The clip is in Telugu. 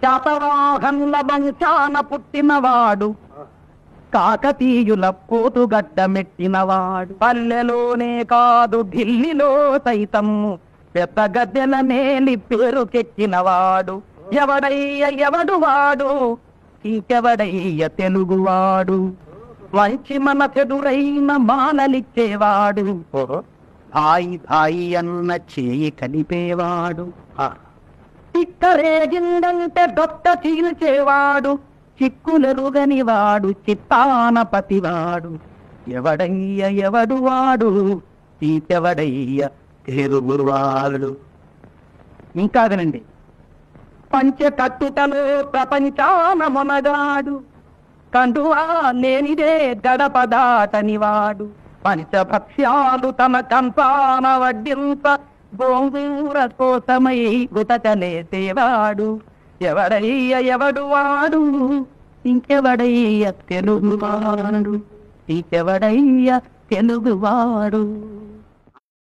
శాతవాహనుల వంశాన పుట్టినవాడు, కాకతీయుల పోతుగడ్డ మెట్టినవాడు. పల్లెలోనే కాదు ఢిల్లీలో సైతం పెద్ద గద్దెల మేలి పేరుకెక్కినవాడు. ఎవడు వాడు, ఇంకెవడయ్య తెలుగువాడు. మంచి మన చెడురైన మాలలిచ్చేవాడు, భాయి అన్న చేయి కలిపేవాడు. చిక్కరేగిందంటే దొట్ట చీల్చేవాడు, చిక్కులెరుగనివాడు చిత్తానపతివాడు. ఎవడు వాడు, ఇంకెవడయ్య తెలుగువాడు. ఇంకాదనండి. పంచకట్టుటలో ప్రపంచాన మొనగాడు, కండువా లేనిదే గడపదాటనివాడు. పంచభక్ష్యాలు తన కంపాన వడ్డింప గోంగూర కోసమై గుటకలేసేవాడు. ఎవడు వాడు, ఇంకెవడయ్య తెలుగువాడు. ఇంకెవడయ్య తెలుగువాడు.